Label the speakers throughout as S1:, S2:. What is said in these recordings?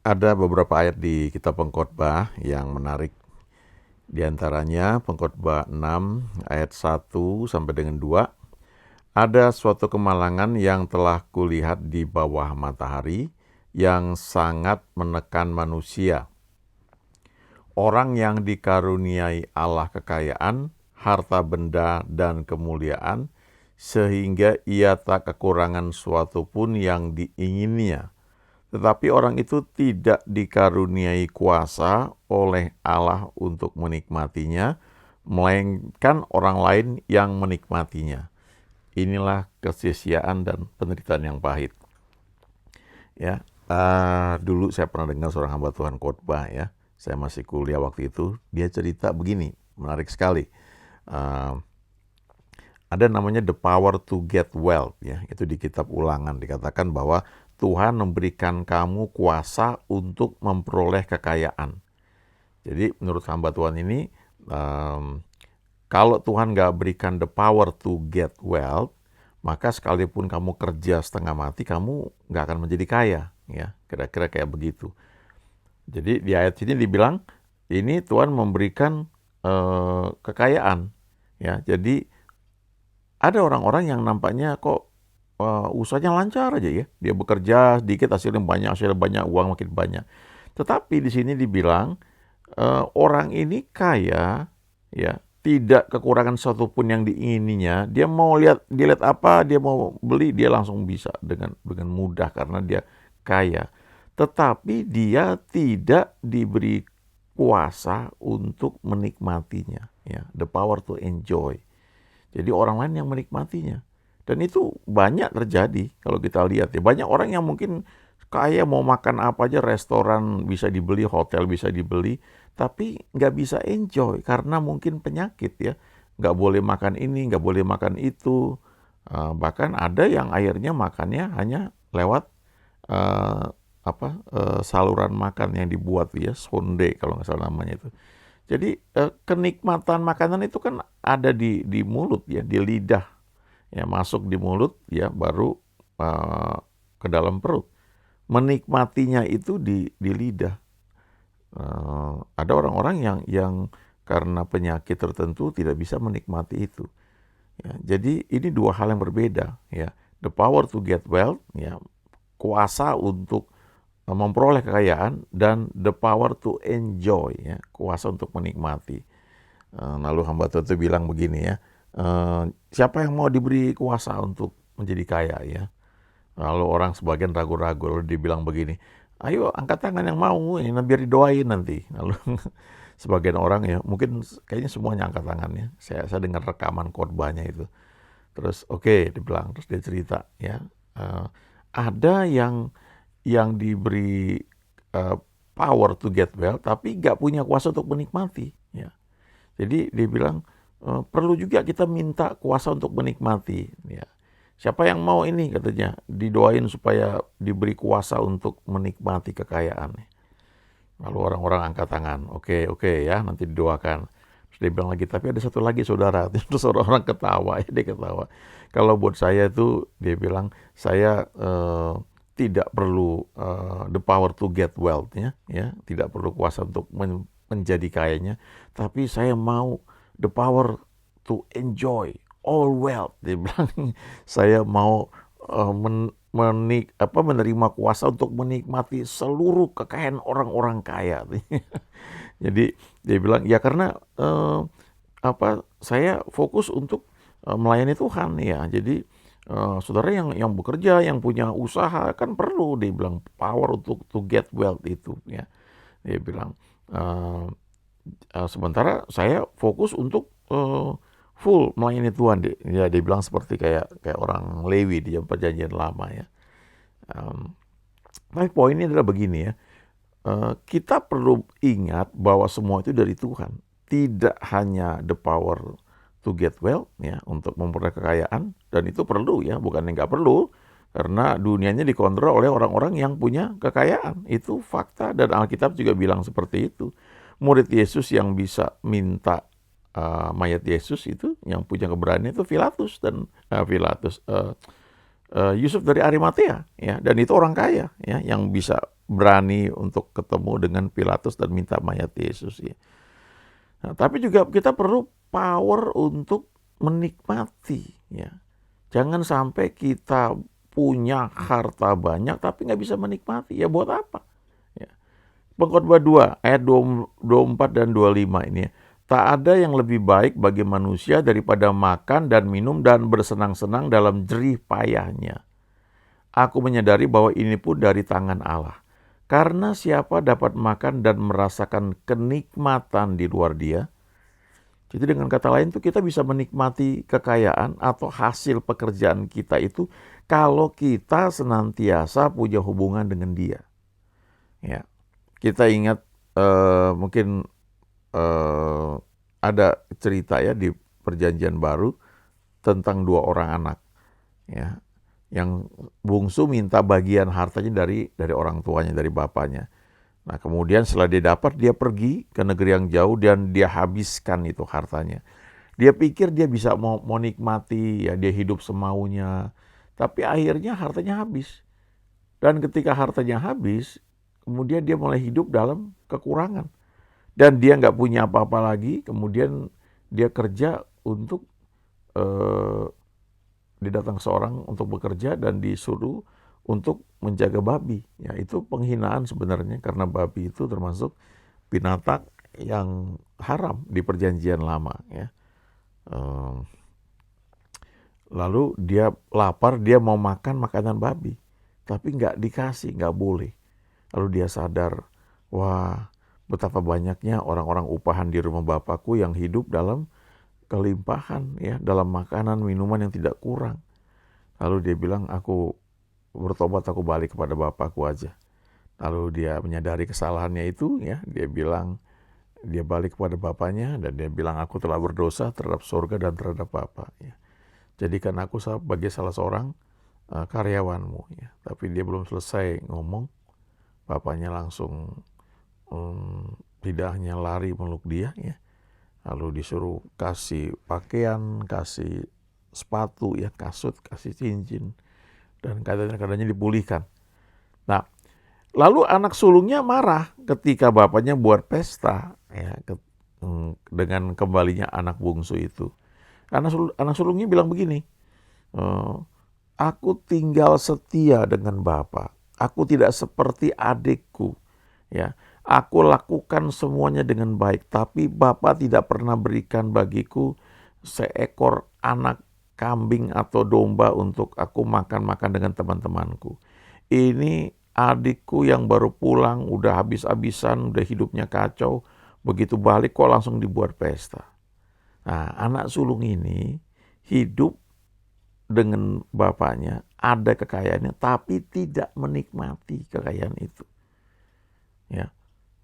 S1: Ada beberapa ayat di kitab Pengkhotbah yang menarik. Di antaranya Pengkhotbah 6 ayat 1 sampai dengan 2. Ada suatu kemalangan yang telah kulihat di bawah matahari yang sangat menekan manusia. Orang yang dikaruniai Allah kekayaan, harta benda dan kemuliaan, sehingga ia tak kekurangan suatu pun yang diinginnya. Tetapi orang itu tidak dikaruniai kuasa oleh Allah untuk menikmatinya, melainkan orang lain yang menikmatinya. Inilah kesia-siaan dan penderitaan yang pahit. Ya, dulu saya pernah dengar seorang hamba Tuhan khotbah ya. Saya masih kuliah waktu itu. Dia cerita begini, menarik sekali. Ada namanya the power to get wealth ya. Itu di kitab Ulangan dikatakan bahwa Tuhan memberikan kamu kuasa untuk memperoleh kekayaan. Jadi menurut hamba Tuhan ini, kalau Tuhan gak berikan the power to get wealth, maka sekalipun kamu kerja setengah mati, kamu gak akan menjadi kaya. Ya, kira-kira kayak begitu. Jadi di ayat ini dibilang, ini Tuhan memberikan kekayaan. Ya, jadi ada orang-orang yang nampaknya kok usahanya lancar aja ya. Dia bekerja sedikit hasilnya banyak, uang makin banyak. Tetapi di sini dibilang orang ini kaya ya, tidak kekurangan satupun yang diingininya. Dia mau lihat apa, dia mau beli, dia langsung bisa dengan mudah karena dia kaya. Tetapi dia tidak diberi kuasa untuk menikmatinya ya, the power to enjoy. Jadi orang lain yang menikmatinya. Dan itu banyak terjadi kalau kita lihat ya. Banyak orang yang mungkin kaya mau makan apa aja, restoran bisa dibeli, hotel bisa dibeli, tapi nggak bisa enjoy karena mungkin penyakit ya. Nggak boleh makan ini, nggak boleh makan itu. Bahkan ada yang akhirnya makannya hanya lewat saluran makan yang dibuat ya, sonde kalau nggak salah namanya itu. Jadi kenikmatan makanan itu kan ada di mulut ya, di lidah. Ya, masuk di mulut ya, baru ke dalam perut. Menikmatinya itu di lidah. Ada orang-orang yang karena penyakit tertentu tidak bisa menikmati itu. Ya, jadi ini dua hal yang berbeda ya. The power to get wealth ya, kuasa untuk memperoleh kekayaan, dan the power to enjoy ya, kuasa untuk menikmati. Lalu hamba Tuhan itu bilang begini ya, siapa yang mau diberi kuasa untuk menjadi kaya ya? Lalu orang sebagian ragu-ragu, lalu dibilang begini, ayo angkat tangan yang mau, ini biar didoain nanti. Lalu sebagian orang ya, mungkin kayaknya semuanya angkat tangannya. Saya dengar rekaman khotbahnya itu. Terus oke, dibilang, terus dia cerita ya, ada yang diberi power to get well, tapi nggak punya kuasa untuk menikmati. Ya. Jadi dia bilang perlu juga kita minta kuasa untuk menikmati. Ya. Siapa yang mau ini katanya didoain supaya diberi kuasa untuk menikmati kekayaan. Lalu orang-orang angkat tangan. Oke ya, nanti didoakan. Terus dia bilang lagi, tapi ada satu lagi saudara. Terus orang-orang ketawa, ya dia ketawa. Kalau buat saya itu, dia bilang, saya tidak perlu the power to get wealth ya, tidak perlu kuasa untuk menjadi kayanya, tapi saya mau the power to enjoy all wealth. Dia bilang saya mau menerima kuasa untuk menikmati seluruh kekayaan orang-orang kaya. Jadi dia bilang ya karena saya fokus untuk melayani Tuhan ya. Jadi saudara yang bekerja, yang punya usaha kan perlu, dia bilang power untuk to get wealth itu ya. Dia bilang sementara saya fokus untuk full melayani Tuhan. Dia bilang seperti kayak orang Lewi di perjanjian lama ya. Tapi poinnya adalah begini ya. Kita perlu ingat bahwa semua itu dari Tuhan. Tidak hanya the power to get wealth ya, untuk memperoleh kekayaan, dan itu perlu ya, bukan yang nggak perlu, karena dunianya dikontrol oleh orang-orang yang punya kekayaan. Itu fakta, dan Alkitab juga bilang seperti itu. Murid Yesus yang bisa minta mayat Yesus itu, yang punya keberanian itu Yusuf dari Arimatea ya, dan itu orang kaya ya, yang bisa berani untuk ketemu dengan Pilatus dan minta mayat Yesus ya. Nah, tapi juga kita perlu power untuk menikmati ya. Jangan sampai kita punya harta banyak tapi nggak bisa menikmati. Ya buat apa? Ya. Pengkhotbah 2 ayat 24 dan 25 ini ya. Tak ada yang lebih baik bagi manusia daripada makan dan minum dan bersenang-senang dalam jerih payahnya. Aku menyadari bahwa ini pun dari tangan Allah. Karena siapa dapat makan dan merasakan kenikmatan di luar dia. Jadi dengan kata lain tuh kita bisa menikmati kekayaan atau hasil pekerjaan kita itu kalau kita senantiasa punya hubungan dengan dia. Ya, kita ingat mungkin ada cerita ya di Perjanjian Baru tentang 2 orang anak. Ya, yang bungsu minta bagian hartanya dari orang tuanya, dari bapaknya. Nah kemudian setelah dia dapat, dia pergi ke negeri yang jauh dan dia habiskan itu hartanya. Dia pikir dia bisa mau nikmati, ya dia hidup semaunya. Tapi akhirnya hartanya habis. Dan ketika hartanya habis, kemudian dia mulai hidup dalam kekurangan. Dan dia nggak punya apa-apa lagi, kemudian dia kerja untuk dia datang seorang untuk bekerja dan disuruh untuk menjaga babi. Ya, itu penghinaan sebenarnya karena babi itu termasuk binatang yang haram di Perjanjian Lama. Ya. Lalu dia lapar, dia mau makan makanan babi, tapi nggak dikasih, nggak boleh. Lalu dia sadar, wah betapa banyaknya orang-orang upahan di rumah Bapakku yang hidup dalam kelimpahan, ya, dalam makanan, minuman yang tidak kurang. Lalu dia bilang, aku bertobat, aku balik kepada Bapakku aja. Lalu dia menyadari kesalahannya itu, ya, dia bilang, dia balik kepada bapaknya dan dia bilang, aku telah berdosa terhadap surga dan terhadap Bapa. Ya. Jadikan aku sebagai salah seorang karyawanmu. Ya. Tapi dia belum selesai ngomong, bapaknya langsung tidak hanya lari meluk dia, ya. Lalu disuruh kasih pakaian, kasih sepatu, ya, kasut, kasih cincin, dan kadang-kadangnya dipulihkan. Nah, lalu anak sulungnya marah ketika bapaknya buat pesta, ya, dengan kembalinya anak bungsu itu. Anak sulungnya bilang begini, aku tinggal setia dengan Bapa. Aku tidak seperti adikku, ya. Aku lakukan semuanya dengan baik, tapi Bapa tidak pernah berikan bagiku seekor anak kambing atau domba untuk aku makan-makan dengan teman-temanku. Ini adikku yang baru pulang, udah habis-habisan, udah hidupnya kacau, begitu balik kok langsung dibuat pesta. Nah, anak sulung ini hidup dengan bapaknya, ada kekayaannya, tapi tidak menikmati kekayaan itu. Ya.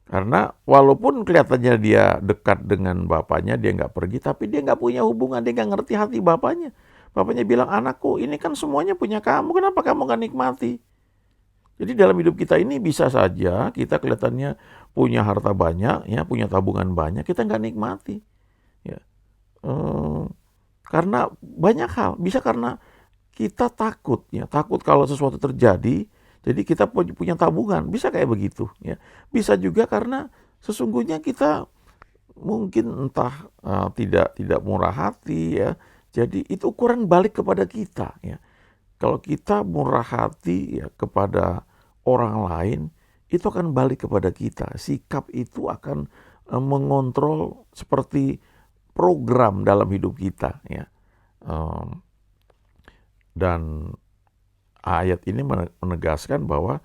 S1: Karena walaupun kelihatannya dia dekat dengan bapaknya, dia nggak pergi, tapi dia nggak punya hubungan, dia nggak ngerti hati bapaknya. Bapaknya bilang, anakku ini kan semuanya punya kamu, kenapa kamu nggak nikmati? Jadi dalam hidup kita ini bisa saja kita kelihatannya punya harta banyak, ya, punya tabungan banyak, kita nggak nikmati. Ya. Karena banyak hal, bisa karena kita takut, ya, takut kalau sesuatu terjadi. Jadi kita punya tabungan, bisa kayak begitu, ya. Bisa juga karena sesungguhnya kita mungkin entah tidak murah hati, ya. Jadi itu ukuran balik kepada kita, ya. Kalau kita murah hati, ya, kepada orang lain, itu akan balik kepada kita. Sikap itu akan mengontrol seperti program dalam hidup kita, ya. Dan ayat ini menegaskan bahwa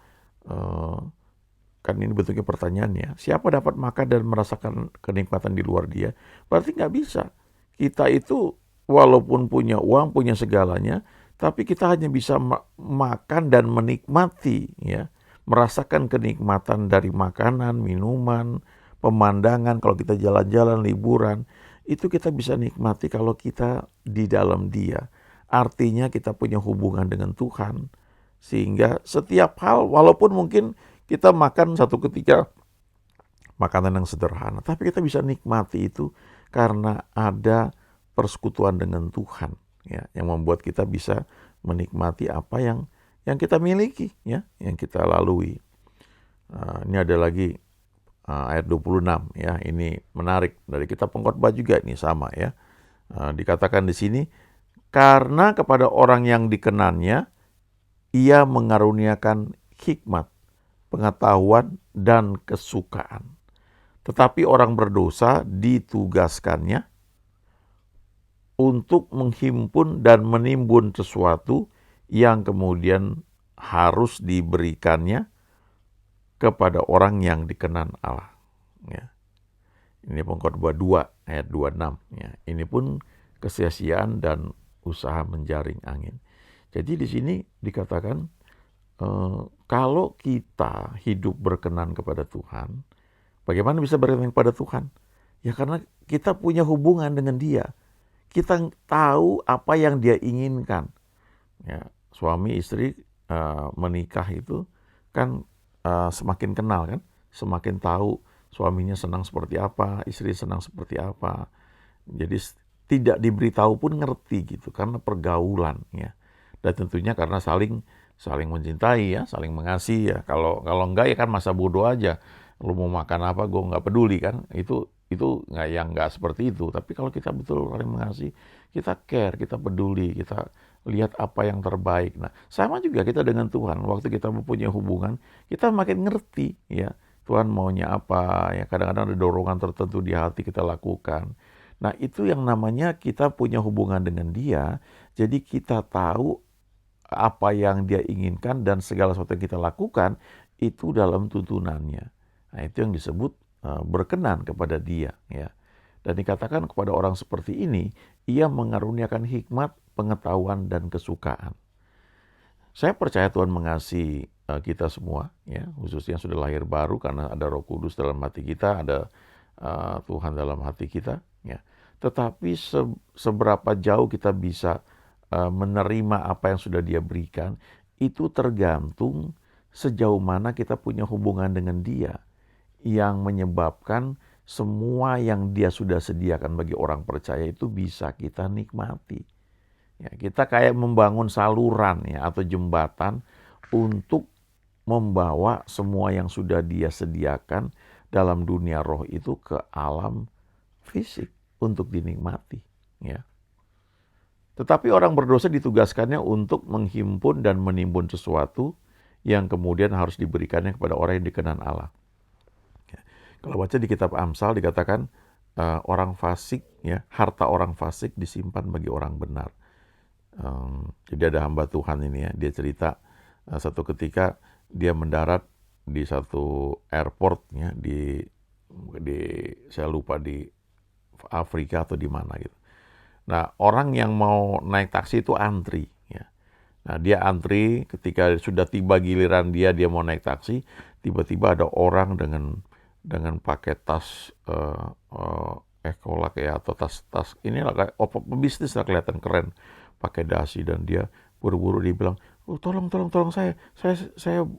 S1: kan ini bentuknya pertanyaannya, siapa dapat makan dan merasakan kenikmatan di luar dia? Berarti nggak bisa. Kita itu walaupun punya uang, punya segalanya, tapi kita hanya bisa makan dan menikmati, ya, merasakan kenikmatan dari makanan, minuman, pemandangan. Kalau kita jalan-jalan, liburan, itu kita bisa nikmati kalau kita di dalam Dia. Artinya kita punya hubungan dengan Tuhan. Sehingga setiap hal, walaupun mungkin kita makan satu ketika makanan yang sederhana, tapi kita bisa nikmati itu karena ada persekutuan dengan Tuhan, ya, yang membuat kita bisa menikmati apa yang kita miliki, ya, yang kita lalui. Ini ada lagi ayat 26 ya, ini menarik dari kitab Pengkhotbah juga ini sama ya. Dikatakan di sini, karena kepada orang yang dikenannya ia mengaruniakan hikmat, pengetahuan dan kesukaan. Tetapi orang berdosa ditugaskannya untuk menghimpun dan menimbun sesuatu yang kemudian harus diberikannya kepada orang yang dikenan Allah. Ya. Ini Pengkhotbah 2 ayat 26. Ya. Ini pun kesia-siaan dan usaha menjaring angin. Jadi di sini dikatakan kalau kita hidup berkenan kepada Tuhan, bagaimana bisa berkenan kepada Tuhan? Ya karena kita punya hubungan dengan Dia. Kita tahu apa yang Dia inginkan. Ya, suami istri menikah itu kan semakin kenal kan, semakin tahu suaminya senang seperti apa, istri senang seperti apa. Jadi tidak diberitahu pun ngerti gitu karena pergaulan ya. Dan tentunya karena saling mencintai ya, saling mengasihi ya. Kalau enggak ya kan masa bodoh aja. Lu mau makan apa gue nggak peduli kan. Itu nggak seperti itu. Tapi kalau kita betul saling mengasihi, kita care, kita peduli, kita lihat apa yang terbaik. Nah, sama juga kita dengan Tuhan. Waktu kita mempunyai hubungan, kita makin ngerti ya. Tuhan maunya apa ya. Kadang-kadang ada dorongan tertentu di hati kita lakukan. Nah, itu yang namanya kita punya hubungan dengan Dia. Jadi kita tahu apa yang Dia inginkan dan segala sesuatu yang kita lakukan itu dalam tuntunannya. Nah, itu yang disebut berkenan kepada Dia ya. Dan dikatakan kepada orang seperti ini, ia mengaruniakan hikmat, pengetahuan dan kesukaan. Saya percaya Tuhan mengasihi kita semua ya, khususnya yang sudah lahir baru karena ada Roh Kudus dalam hati kita, ada Tuhan dalam hati kita ya. Tetapi seberapa jauh kita bisa menerima apa yang sudah Dia berikan, itu tergantung sejauh mana kita punya hubungan dengan Dia, yang menyebabkan semua yang Dia sudah sediakan bagi orang percaya itu bisa kita nikmati. Ya, kita kayak membangun saluran ya atau jembatan untuk membawa semua yang sudah Dia sediakan dalam dunia roh itu ke alam fisik untuk dinikmati ya. Tetapi orang berdosa ditugaskannya untuk menghimpun dan menimbun sesuatu yang kemudian harus diberikannya kepada orang yang dikenan Allah. Ya. Kalau baca di kitab Amsal dikatakan orang fasik ya, harta orang fasik disimpan bagi orang benar. Jadi ada hamba Tuhan ini ya, dia cerita satu ketika dia mendarat di satu airport ya di saya lupa di Afrika atau di mana gitu. Nah, orang yang mau naik taksi itu antri ya. Nah, dia antri ketika sudah tiba giliran dia mau naik taksi, tiba-tiba ada orang dengan pakai tas ekolak ya atau tas inilah kayak pebisnis lah, kelihatan keren, pakai dasi, dan dia buru-buru dia bilang, "Oh, tolong saya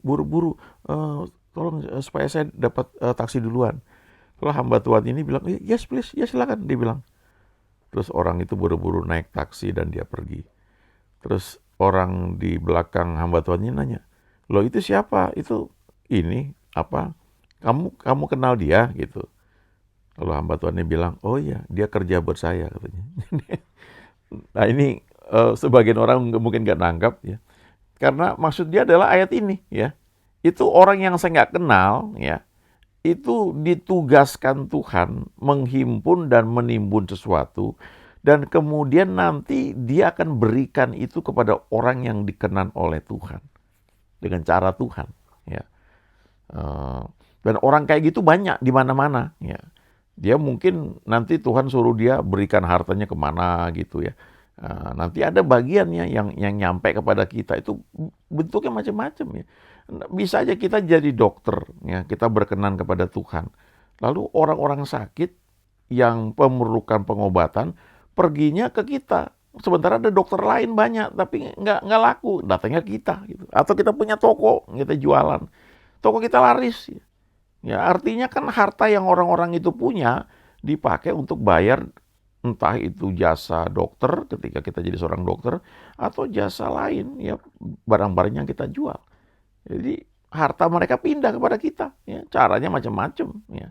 S1: buru-buru, tolong supaya saya dapat taksi duluan." Kalau hamba Tuhan ini bilang, "Yes please, ya silakan," dia bilang. Terus orang itu buru-buru naik taksi dan dia pergi. Terus orang di belakang hamba Tuhan ini nanya, "Loh itu siapa? Itu ini apa? Kamu kenal dia?" gitu. Lalu hamba Tuhan ini bilang, "Oh iya, dia kerja buat saya," katanya. Nah ini sebagian orang mungkin nggak nangkap ya. Karena maksud dia adalah ayat ini ya. Itu orang yang saya nggak kenal ya. Itu ditugaskan Tuhan menghimpun dan menimbun sesuatu, dan kemudian nanti Dia akan berikan itu kepada orang yang dikenan oleh Tuhan dengan cara Tuhan ya. Dan orang kayak gitu banyak di mana-mana ya. Dia mungkin nanti Tuhan suruh dia berikan hartanya kemana gitu ya. Nanti ada bagiannya yang nyampe kepada kita, itu bentuknya macam-macam ya. Bisa aja kita jadi dokter ya, kita berkenan kepada Tuhan. Lalu orang-orang sakit yang memerlukan pengobatan perginya ke kita. Sementara ada dokter lain banyak tapi nggak laku, datangnya kita gitu. Atau kita punya toko, kita jualan. Toko kita laris ya. Ya, artinya kan harta yang orang-orang itu punya dipakai untuk bayar entah itu jasa dokter ketika kita jadi seorang dokter atau jasa lain ya, barang-barang yang kita jual. Jadi harta mereka pindah kepada kita. Ya. Caranya macam-macam. Ya.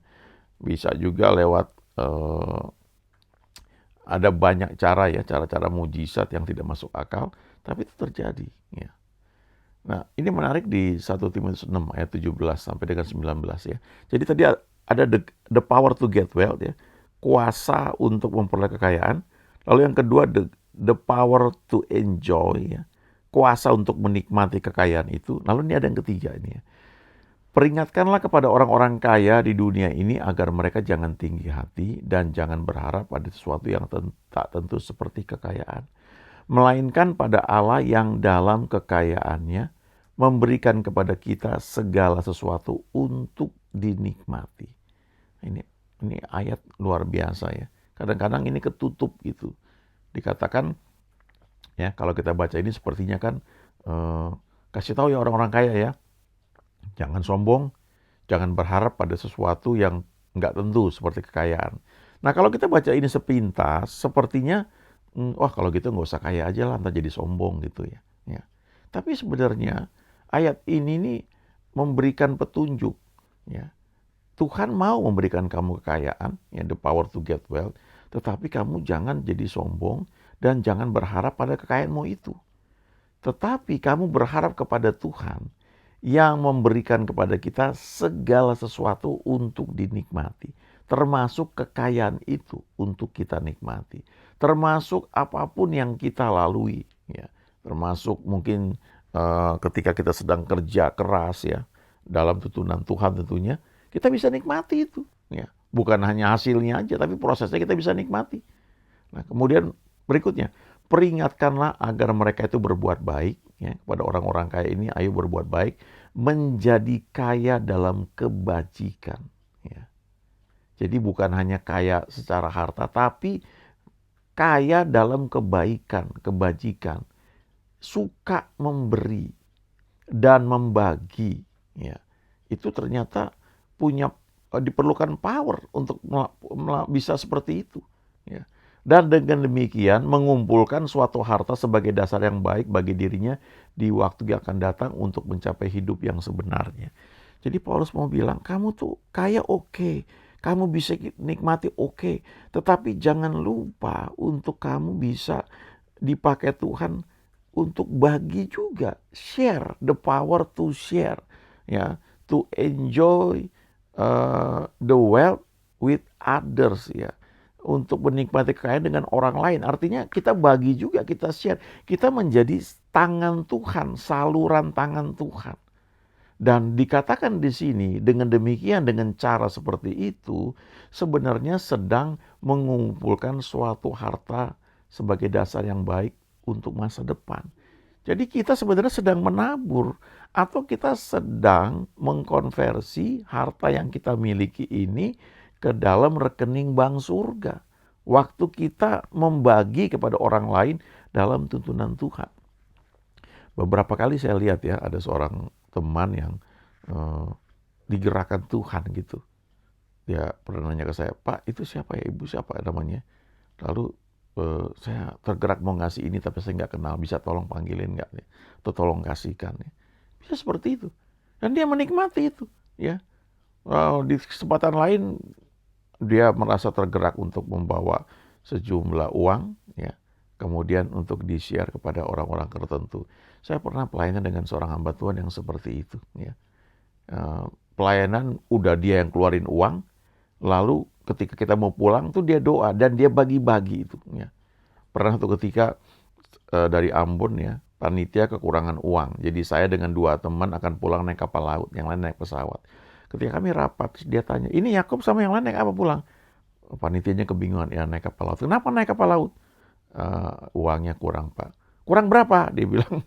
S1: Bisa juga lewat ada banyak cara ya, cara-cara mujizat yang tidak masuk akal, tapi itu terjadi. Ya. Nah, ini menarik di 1 Timotius 6 ayat 17 sampai dengan 19 ya. Jadi tadi ada the power to get wealth ya, kuasa untuk memperoleh kekayaan. Lalu yang kedua the power to enjoy ya, kuasa untuk menikmati kekayaan itu. Lalu ini ada yang ketiga ini ya. Peringatkanlah kepada orang-orang kaya di dunia ini agar mereka jangan tinggi hati dan jangan berharap pada sesuatu yang tak tentu seperti kekayaan. Melainkan pada Allah yang dalam kekayaannya memberikan kepada kita segala sesuatu untuk dinikmati. Ini ayat luar biasa ya. Kadang-kadang ini ketutup gitu. Dikatakan ya kalau kita baca ini sepertinya kan kasih tahu ya orang-orang kaya ya. Jangan sombong, jangan berharap pada sesuatu yang nggak tentu seperti kekayaan. Nah kalau kita baca ini sepintas, sepertinya, wah kalau gitu nggak usah kaya aja lah, ntar jadi sombong gitu ya. Ya. Tapi sebenarnya ayat ini nih memberikan petunjuk. Ya. Tuhan mau memberikan kamu kekayaan, ya, the power to get wealth, tetapi kamu jangan jadi sombong dan jangan berharap pada kekayaanmu itu. Tetapi kamu berharap kepada Tuhan yang memberikan kepada kita segala sesuatu untuk dinikmati. Termasuk kekayaan itu untuk kita nikmati. Termasuk apapun yang kita lalui. Ya. Termasuk mungkin ketika kita sedang kerja keras ya. Dalam tuntunan Tuhan tentunya. Kita bisa nikmati itu. Ya. Bukan hanya hasilnya aja, tapi prosesnya kita bisa nikmati. Nah, kemudian berikutnya. Peringatkanlah agar mereka itu berbuat baik ya, kepada orang-orang kaya ini, ayo berbuat baik, menjadi kaya dalam kebajikan. Ya. Jadi bukan hanya kaya secara harta, tapi kaya dalam kebaikan, kebajikan, suka memberi dan membagi. Ya. Itu ternyata diperlukan power untuk bisa seperti itu. Ya. Dan dengan demikian mengumpulkan suatu harta sebagai dasar yang baik bagi dirinya di waktu yang akan datang untuk mencapai hidup yang sebenarnya. Jadi Paulus mau bilang, kamu tuh kaya oke, kamu bisa nikmati oke, tetapi jangan lupa untuk kamu bisa dipakai Tuhan untuk bagi juga. Share, the power to share. Ya, to enjoy the wealth with others ya. Untuk menikmati kekayaan dengan orang lain. Artinya kita bagi juga, kita share. Kita menjadi tangan Tuhan, saluran tangan Tuhan. Dan dikatakan di sini dengan demikian, dengan cara seperti itu, sebenarnya sedang mengumpulkan suatu harta sebagai dasar yang baik untuk masa depan. Jadi kita sebenarnya sedang menabur atau kita sedang mengkonversi harta yang kita miliki ini ke dalam rekening bank surga. Waktu kita membagi kepada orang lain dalam tuntunan Tuhan. Beberapa kali saya lihat ya, ada seorang teman yang digerakkan Tuhan gitu. Dia pernah nanya ke saya, Pak itu siapa ya, ibu siapa namanya? Lalu saya tergerak mau ngasih ini tapi saya nggak kenal, bisa tolong panggilin nggak? Atau tolong kasihkan. Ya. Bisa seperti itu. Dan dia menikmati itu. Ya. Di kesempatan lain dia merasa tergerak untuk membawa sejumlah uang, ya, kemudian untuk di-share kepada orang-orang tertentu. Saya pernah pelayanan dengan seorang hamba Tuhan yang seperti itu. Ya. Pelayanan udah dia yang keluarin uang, lalu ketika kita mau pulang tuh dia doa dan dia bagi-bagi itu. Ya. Pernah tuh ketika dari Ambon ya, panitia kekurangan uang. Jadi saya dengan 2 teman akan pulang naik kapal laut, yang lain naik pesawat. Ketika kami rapat, dia tanya, ini Yakub sama yang lain naik apa pulang? Panitianya kebingungan, ya naik kapal laut. Kenapa naik kapal laut? Uangnya kurang Pak. Kurang berapa? Dia bilang,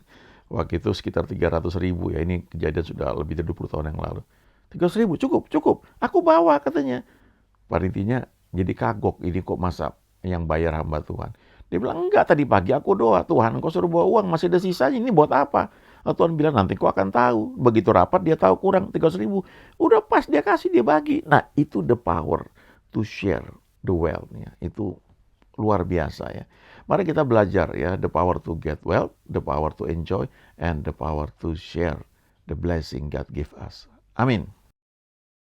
S1: waktu itu sekitar 300.000 ya, ini kejadian sudah lebih dari 20 tahun yang lalu. 300.000, cukup. Aku bawa katanya. Panitianya jadi kagok, ini kok masa yang bayar hamba Tuhan. Dia bilang, enggak tadi pagi aku doa, Tuhan kau suruh bawa uang, masih ada sisanya, ini buat apa? Tuhan bilang nanti kau akan tahu. Begitu rapat dia tahu kurang 300.000. Udah pas dia kasih, dia bagi. Nah itu the power to share the wealth. Ya. Itu luar biasa ya. Mari kita belajar ya, the power to get wealth, the power to enjoy, and the power to share the blessing God give us. Amin.